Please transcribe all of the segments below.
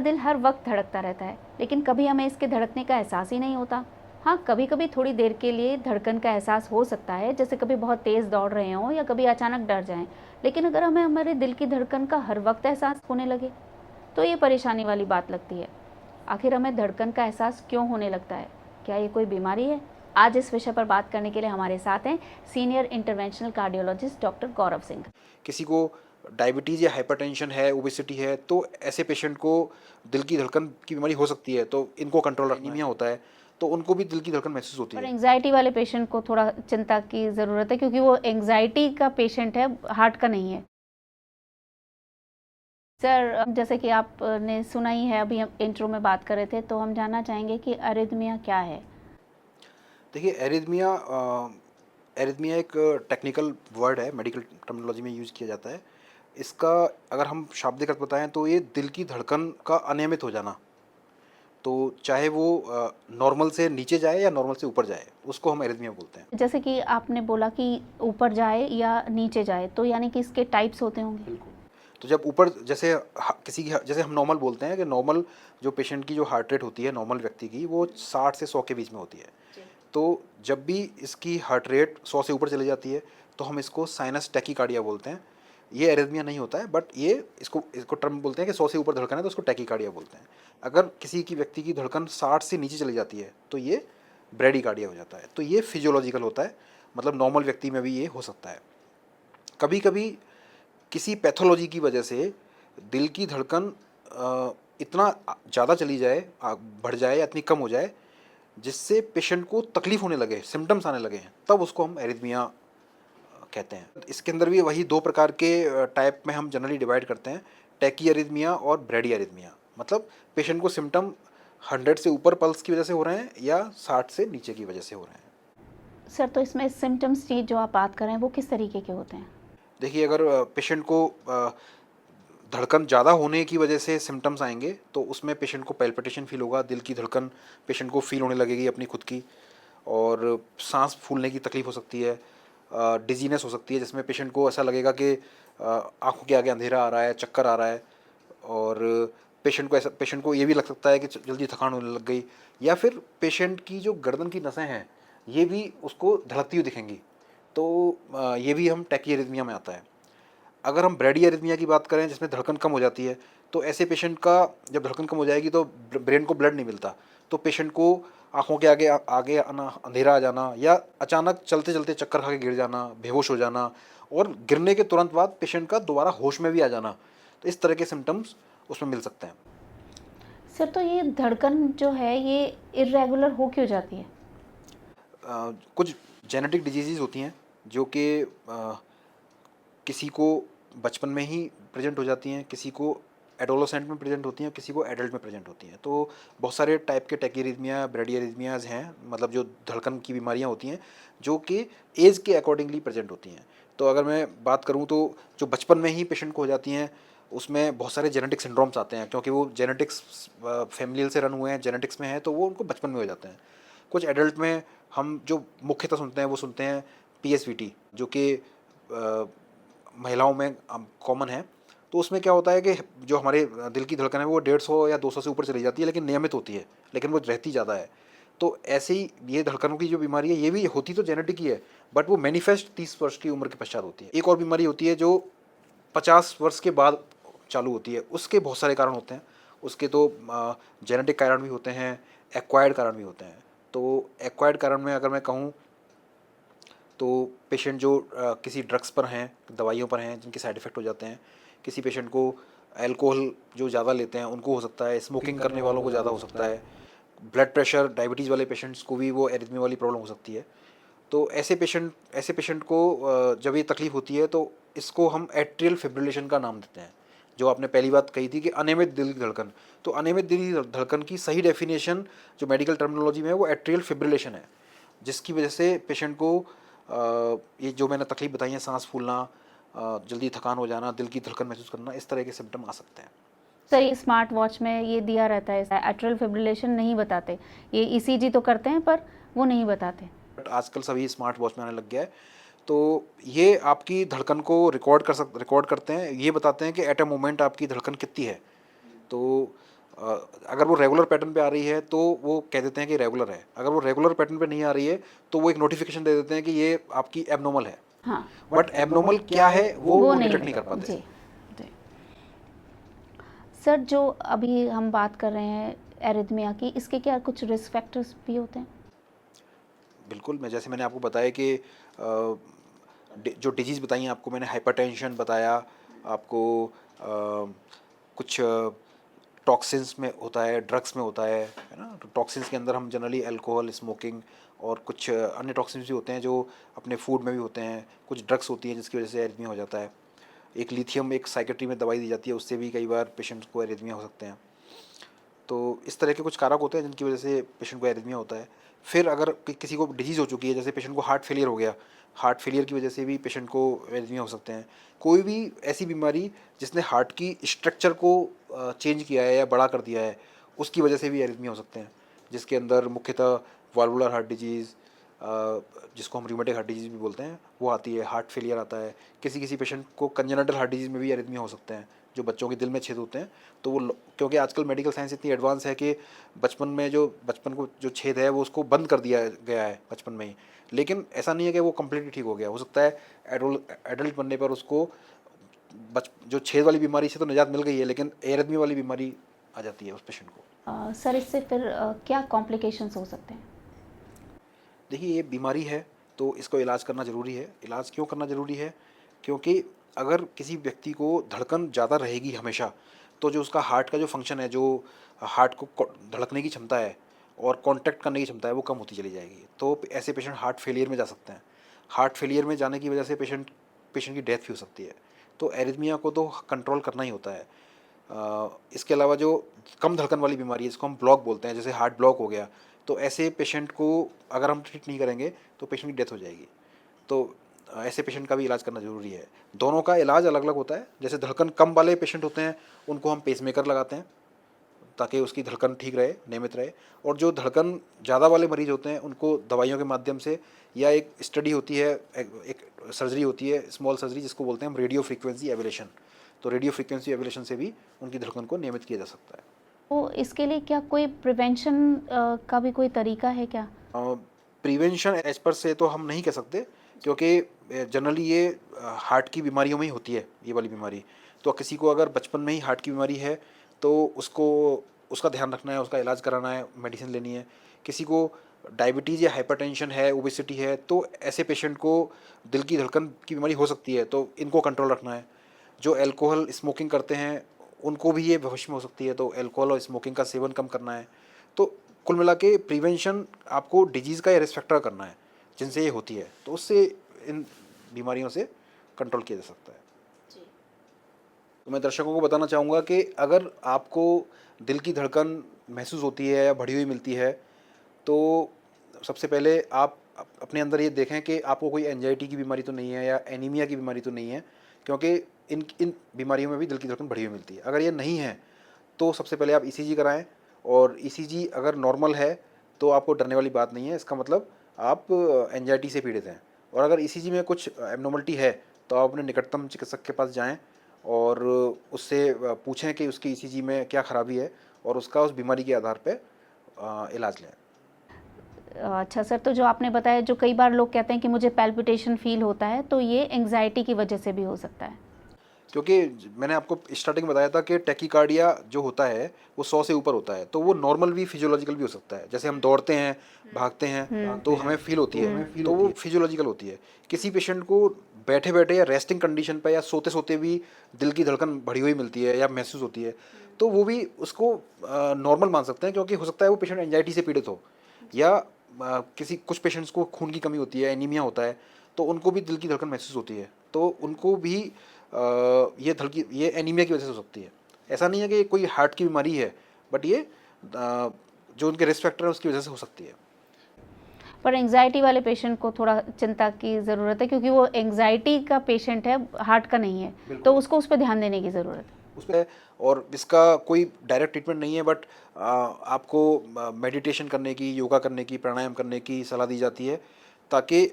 दिल हर वक्त धड़कता रहता है, लेकिन कभी हमें इसके धड़कने का एहसास ही नहीं होता। हाँ, कभी कभी थोड़ी देर के लिए धड़कन का एहसास हो सकता है, जैसे कभी बहुत तेज़ दौड़ रहे हों या कभी अचानक डर जाएं। लेकिन अगर हमें हमारे दिल की धड़कन का हर वक्त एहसास होने लगे तो ये परेशानी वाली बात लगती है। आखिर हमें धड़कन का एहसास क्यों होने लगता है? क्या ये कोई बीमारी है? आज इस विषय पर बात करने के लिए हमारे साथ हैं senior interventional cardiologist doctor Gaurav Singh. किसी को डायबिटीज़ या हाइपरटेंशन है, ओबेसिटी है, तो ऐसे पेशेंट को दिल की धड़कन की बीमारी हो सकती है, तो इनको कंट्रोल रखना एनीमिया होता है, तो उनको भी दिल की धड़कन महसूस होती पर है। एंग्जाइटी वाले पेशेंट को थोड़ा चिंता की ज़रूरत है, क्योंकि वो एंग्जाइटी का पेशेंट है, हार्ट का नहीं है। सर, जैसे कि आपने सुना ही है, अभी हम इंट्रो में बात कर रहे थे, तो हम जानना चाहेंगे कि अरिथमिया क्या है? देखिए एरिथमिया एक टेक्निकल वर्ड है, मेडिकल टर्मिनोलॉजी में यूज़ किया जाता है। इसका अगर हम शाब्दिक अर्थ बताएँ तो ये दिल की धड़कन का अनियमित हो जाना। तो चाहे वो नॉर्मल से नीचे जाए या नॉर्मल से ऊपर जाए, उसको हम एरिथमिया बोलते हैं। जैसे कि आपने बोला कि ऊपर जाए या नीचे जाए, तो यानी कि इसके टाइप्स होते होंगे? बिल्कुल। तो जब ऊपर जैसे किसी की जैसे हम नॉर्मल बोलते हैं कि नॉर्मल जो पेशेंट की जो हार्ट रेट होती है नॉर्मल व्यक्ति की, वो 60 से 100 के बीच में होती है। तो जब भी इसकी हार्ट रेट 100 से ऊपर चली जाती है, तो हम इसको साइनस टैकीकार्डिया बोलते हैं। ये एरिथमिया नहीं होता है, बट ये इसको इसको टर्म बोलते हैं कि 100 से ऊपर धड़कन है तो उसको टैकीकार्डिया बोलते हैं। अगर किसी की व्यक्ति की धड़कन 60 से नीचे चली जाती है तो ये ब्रेडिकार्डिया हो जाता है। तो ये फिजियोलॉजिकल होता है, मतलब नॉर्मल व्यक्ति में भी ये हो सकता है। कभी कभी किसी पैथोलॉजी की वजह से दिल की धड़कन इतना ज़्यादा चली जाए, बढ़ जाए या इतनी कम हो जाए जिससे पेशेंट को तकलीफ होने लगे, सिम्टम्स आने लगे हैं, तब उसको हम एरिथमिया कहते हैं। इसके अंदर भी वही दो प्रकार के टाइप में हम जनरली डिवाइड करते हैं, टैकी एरिथमिया और ब्रेडी एरिथमिया। मतलब पेशेंट को सिम्टम 100 से ऊपर पल्स की वजह से हो रहे हैं या 60 से नीचे की वजह से हो रहे हैं। सर, तो इसमें सिम्टम्स की जो आप बात कर रहे हैं, वो किस तरीके के होते हैं? देखिए, अगर पेशेंट को धड़कन ज़्यादा होने की वजह से सिम्टम्स आएंगे तो उसमें पेशेंट को पैल्पिटेशन फील होगा, दिल की धड़कन पेशेंट को फील होने लगेगी अपनी खुद की, और सांस फूलने की तकलीफ हो सकती है, डिजीनेस हो सकती है जिसमें पेशेंट को ऐसा लगेगा कि आंखों के आगे अंधेरा आ रहा है, चक्कर आ रहा है, और पेशेंट को ये भी लग सकता है कि जल्दी थकान होने लग गई, या फिर पेशेंट की जो गर्दन की नसें हैं ये भी उसको धड़कती हुई दिखेंगी। तो ये भी हम टैकीआरिथमिया में आता है। अगर हम ब्रेडियारिथमिया की बात करें जिसमें धड़कन कम हो जाती है, तो ऐसे पेशेंट का जब धड़कन कम हो जाएगी तो ब्रेन को ब्लड नहीं मिलता, तो पेशेंट को आंखों के आगे आगे आना, अंधेरा आ जाना, या अचानक चलते चलते चक्कर खा के गिर जाना, बेहोश हो जाना, और गिरने के तुरंत बाद पेशेंट का दोबारा होश में भी आ जाना, तो इस तरह के सिम्टम्स उसमें मिल सकते हैं। सर, तो ये धड़कन जो है, ये इर्रेगुलर हो क्यों जाती है? कुछ जेनेटिक डिजीज़ होती हैं जो कि किसी को बचपन में ही प्रेजेंट हो जाती हैं, किसी को एडोलसेंट में प्रेजेंट होती हैं, किसी को एडल्ट में प्रेजेंट होती हैं। तो बहुत सारे टाइप के टैकीरिथमिया, ब्रेडियरिथमियाज हैं, मतलब जो धड़कन की बीमारियां होती हैं जो कि एज के अकॉर्डिंगली प्रेजेंट होती हैं। तो अगर मैं बात करूं तो जो बचपन में ही पेशेंट को हो जाती हैं उसमें बहुत सारे जेनेटिक सिंड्रोम्स आते हैं, क्योंकि वो जेनेटिक्स फैमिलियल से रन हुए हैं, जेनेटिक्स में है, तो वो उनको बचपन में हो जाते हैं। कुछ एडल्ट में हम जो मुख्यतः सुनते हैं वो सुनते हैं PSVT, जो कि महिलाओं में कॉमन है। तो उसमें क्या होता है कि जो हमारे दिल की धड़कन है वो 150 या 200 से ऊपर चली जाती है, लेकिन नियमित होती है, लेकिन वो रहती ज़्यादा है। तो ऐसे ही ये धड़कनों की जो बीमारी है ये भी होती तो जेनेटिक ही है, बट वो मैनिफेस्ट 30 वर्ष की उम्र के पश्चात होती है। एक और बीमारी होती है जो 50 वर्ष के बाद चालू होती है, उसके बहुत सारे कारण होते हैं। उसके तो जेनेटिक कारण भी होते हैं, एक्वायर्ड कारण भी होते हैं। तो एक्वायर्ड कारण में अगर मैं कहूँ तो पेशेंट जो किसी ड्रग्स पर हैं, दवाइयों पर हैं जिनके साइड इफ़ेक्ट हो जाते हैं, किसी पेशेंट को अल्कोहल जो ज़्यादा लेते हैं उनको हो सकता है, स्मोकिंग करने वालों को ज़्यादा हो सकता है, ब्लड प्रेशर, डायबिटीज़ वाले पेशेंट्स को भी वो एरिथमिया वाली प्रॉब्लम हो सकती है। तो ऐसे पेशेंट को जब ये तकलीफ़ होती है तो इसको हम एट्रियल फिब्रिलेशन का नाम देते हैं। जो आपने पहली बात कही थी कि अनियमित दिल की धड़कन, तो अनियमित दिल की धड़कन की सही डेफिनेशन जो मेडिकल टर्मिनोलॉजी में है वो एट्रियल फिब्रिलेशन है, जिसकी वजह से पेशेंट को ये जो मैंने तकलीफ बताई है, सांस फूलना, जल्दी थकान हो जाना, दिल की धड़कन महसूस करना, इस तरह के सिम्टम आ सकते हैं। सर, ये स्मार्ट वॉच में ये दिया रहता है, एट्रियल फिब्रिलेशन नहीं बताते। ये ईसीजी तो करते हैं पर वो नहीं बताते। बट आजकल सभी स्मार्ट वॉच में आने लग गया है, तो ये आपकी धड़कन को रिकॉर्ड करते हैं, ये बताते हैं कि एट अ मोमेंट आपकी धड़कन कितनी है। तो अगर वो रेगुलर पैटर्न पे आ रही है तो वो कह देते हैं कि रेगुलर है, अगर वो रेगुलर पैटर्न पे नहीं आ रही है तो वो एक नोटिफिकेशन दे देते हैं कि ये आपकी एबनॉर्मल है। हाँ, बट एबनॉर्मल क्या है वो नहीं डिटेक्ट नहीं कर पाते। जी जी। सर, जो अभी हम बात कर रहे हैं एरिथमिया की, इसके क्या कुछ रिस्क फैक्टर्स भी होते हैं? बिल्कुल, मैंने आपको बताया कि जो डिजीज़ बताई हैं आपको मैंने, हाइपरटेंशन बताया आपको, कुछ टॉक्सिन्स में होता है, ड्रग्स में होता है ना? तो टॉक्सिन्स के अंदर हम जनरली अल्कोहल, स्मोकिंग और कुछ अन्य टॉक्सिन्स भी होते हैं जो अपने फूड में भी होते हैं, कुछ ड्रग्स होती हैं जिसकी वजह से एरिथमिया हो जाता है। एक लिथियम एक साइकेट्री में दवाई दी जाती है, उससे भी कई बार पेशेंट्स को एरिथमिया हो सकते हैं। तो इस तरह के कुछ कारक होते हैं जिनकी वजह से पेशेंट को एरिथमिया होता है। फिर अगर किसी को डिजीज़ हो चुकी है, जैसे पेशेंट को हार्ट फेलियर हो गया, हार्ट फेलियर की वजह से भी पेशेंट को एरिथमिया हो सकते हैं। कोई भी ऐसी बीमारी जिसने हार्ट की स्ट्रक्चर को चेंज किया है या बड़ा कर दिया है, उसकी वजह से भी एरिथमिया हो सकते हैं, जिसके अंदर मुख्यतः वाल्वुलर हार्ट डिजीज़, जिसको हम रूमेटिक हार्ट डिजीज़ भी बोलते हैं, वो आती है, हार्ट फेलियर आता है। किसी किसी पेशेंट को कंजेनिटल हार्ट डिजीज़ में भी एरिथमिया हो सकते हैं, जो बच्चों के दिल में छेद होते हैं। तो वो क्योंकि आजकल मेडिकल साइंस इतनी एडवांस है कि बचपन को जो छेद है वो उसको बंद कर दिया गया है बचपन में ही, लेकिन ऐसा नहीं है कि वो कम्प्लीटली ठीक हो गया। हो सकता है एडल्ट बनने पर उसको जो छेद वाली बीमारी से तो निजात मिल गई है, लेकिन एरिथमिया वाली बीमारी आ जाती है उस पेशेंट को। सर, इससे फिर क्या कॉम्प्लिकेशंस हो सकते हैं? देखिए, ये बीमारी है तो इसको इलाज करना ज़रूरी है। इलाज क्यों करना ज़रूरी है? क्योंकि अगर किसी व्यक्ति को धड़कन ज़्यादा रहेगी हमेशा, तो जो उसका हार्ट का जो फंक्शन है, जो हार्ट को धड़कने की क्षमता है और कॉन्टैक्ट करने की क्षमता है, वो कम होती चली जाएगी। तो ऐसे पेशेंट हार्ट फेलियर में जा सकते हैं। हार्ट फेलियर में जाने की वजह से पेशेंट पेशेंट की डेथ भी हो सकती है। तो एरिथमिया को तो कंट्रोल करना ही होता है। इसके अलावा जो कम धड़कन वाली बीमारी है, जिसको हम ब्लॉक बोलते हैं, जैसे हार्ट ब्लॉक हो गया, तो ऐसे पेशेंट को अगर हम ट्रीट नहीं करेंगे तो पेशेंट की डेथ हो जाएगी। तो ऐसे पेशेंट का भी इलाज करना ज़रूरी है। दोनों का इलाज अलग अलग होता है। जैसे धड़कन कम वाले पेशेंट होते हैं, उनको हम पेसमेकर लगाते हैं ताकि उसकी धड़कन ठीक रहे, नियमित रहे। और जो धड़कन ज़्यादा वाले मरीज़ होते हैं, उनको दवाइयों के माध्यम से, या एक स्टडी होती है, एक सर्जरी होती है, स्मॉल सर्जरी, जिसको बोलते हैं हम रेडियो फ्रीक्वेंसी एबलेशन। तो रेडियो फ्रीक्वेंसी एबलेशन से भी उनकी धड़कन को नियमित किया जा सकता है। तो इसके लिए क्या कोई प्रिवेंशन का भी कोई तरीका है क्या? प्रिवेंशन एज पर से तो हम नहीं कह सकते, क्योंकि जनरली ये हार्ट की बीमारियों में ही होती है, ये वाली बीमारी। तो किसी को अगर बचपन में ही हार्ट की बीमारी है तो उसको उसका ध्यान रखना है, उसका इलाज कराना है, मेडिसिन लेनी है। किसी को डायबिटीज़ या हाइपरटेंशन है, ओबेसिटी है, तो ऐसे पेशेंट को दिल की धड़कन की बीमारी हो सकती है, तो इनको कंट्रोल रखना है। जो अल्कोहल स्मोकिंग करते हैं, उनको भी ये भविष्य में हो सकती है, तो अल्कोहल और स्मोकिंग का सेवन कम करना है। तो कुल मिला के प्रिवेंशन आपको डिजीज़ का या रिस्क फैक्टर करना है जिनसे ये होती है, तो उससे इन बीमारियों से कंट्रोल किया जा सकता है। तो मैं दर्शकों को बताना चाहूँगा कि अगर आपको दिल की धड़कन महसूस होती है या बढ़ी हुई मिलती है, तो सबसे पहले आप अपने अंदर ये देखें कि आपको कोई एंजाइटी की बीमारी तो नहीं है या एनीमिया की बीमारी तो नहीं है, क्योंकि इन इन बीमारियों में भी दिल की धड़कन बढ़ी हुई मिलती है। अगर ये नहीं है तो सबसे पहले आप ईसीजी कराएं, और ईसीजी अगर नॉर्मल है तो आपको डरने वाली बात नहीं है, इसका मतलब आप एंजाइटी से पीड़ित हैं। और अगर ईसीजी में कुछ एबनॉर्मलिटी है तो आप अपने निकटतम चिकित्सक के पास जाएं और उससे पूछें कि उसकी ईसीजी में क्या खराबी है, और उसका उस बीमारी के आधार पे इलाज लें। अच्छा सर, तो जो आपने बताया, जो कई बार लोग कहते हैं कि मुझे पैल्पिटेशन फील होता है, तो ये एंग्जाइटी की वजह से भी हो सकता है? क्योंकि मैंने आपको स्टार्टिंग में बताया था कि टैकीकार्डिया जो होता है वो 100 से ऊपर होता है, तो वो नॉर्मल भी फिजियोलॉजिकल भी हो सकता है। जैसे हम दौड़ते हैं, भागते हैं, तो हमें फील होती है, तो वो फिजियोलॉजिकल होती है। किसी पेशेंट को बैठे बैठे या रेस्टिंग कंडीशन पे या सोते सोते भी दिल की धड़कन बढ़ी हुई मिलती है या महसूस होती है, तो वो भी उसको नॉर्मल मान सकते हैं, क्योंकि हो सकता है वो पेशेंट एंजाइटी से पीड़ित हो, या किसी कुछ पेशेंट्स को खून की कमी होती है, एनीमिया होता है, तो उनको भी दिल की धड़कन महसूस होती है, तो उनको भी ये एनीमिया की वजह से हो सकती है। ऐसा नहीं है कि कोई हार्ट की बीमारी है, बट ये जो उनके रिस्क फैक्टर है उसकी वजह से हो सकती है। पर एंग्जाइटी वाले पेशेंट को थोड़ा चिंता की ज़रूरत है, क्योंकि वो एंग्जाइटी का पेशेंट है, हार्ट का नहीं है, तो उसको उस पर ध्यान देने की ज़रूरत है। उस पर, और इसका कोई डायरेक्ट ट्रीटमेंट नहीं है, बट आपको मेडिटेशन करने की, योगा करने की, प्राणायाम करने की सलाह दी जाती है, ताकि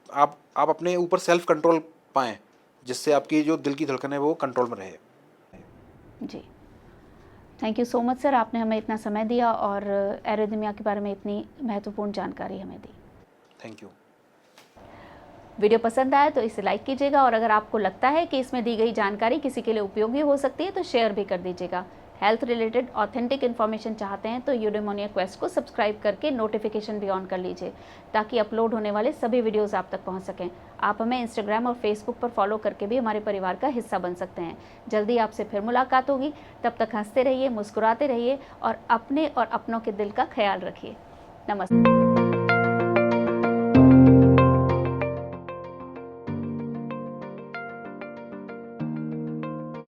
आप अपने ऊपर सेल्फ कंट्रोल पाएँ, जिससे आपकी जो दिल की धड़कन है वो कंट्रोल में रहे। जी, thank you so much sir, आपने हमें इतना समय दिया और एरिथमिया के बारे में इतनी महत्वपूर्ण जानकारी हमें दी। Thank you. वीडियो पसंद आया तो इसे लाइक कीजिएगा और अगर आपको लगता है कि इसमें दी गई जानकारी किसी के लिए उपयोगी हो सकती है तो शेयर भी कर दीजिएगा। हेल्थ रिलेटेड ऑथेंटिक इन्फॉर्मेशन चाहते हैं तो यूडेमोनिया क्वेस्ट को सब्सक्राइब करके नोटिफिकेशन भी ऑन कर लीजिए ताकि अपलोड होने वाले सभी वीडियोस आप तक पहुंच सकें। आप हमें इंस्टाग्राम और फेसबुक पर फॉलो करके भी हमारे परिवार का हिस्सा बन सकते हैं। जल्दी आपसे फिर मुलाकात होगी, तब तक हंसते रहिए, मुस्कुराते रहिए और अपने और अपनों के दिल का ख्याल रखिए। नमस्ते।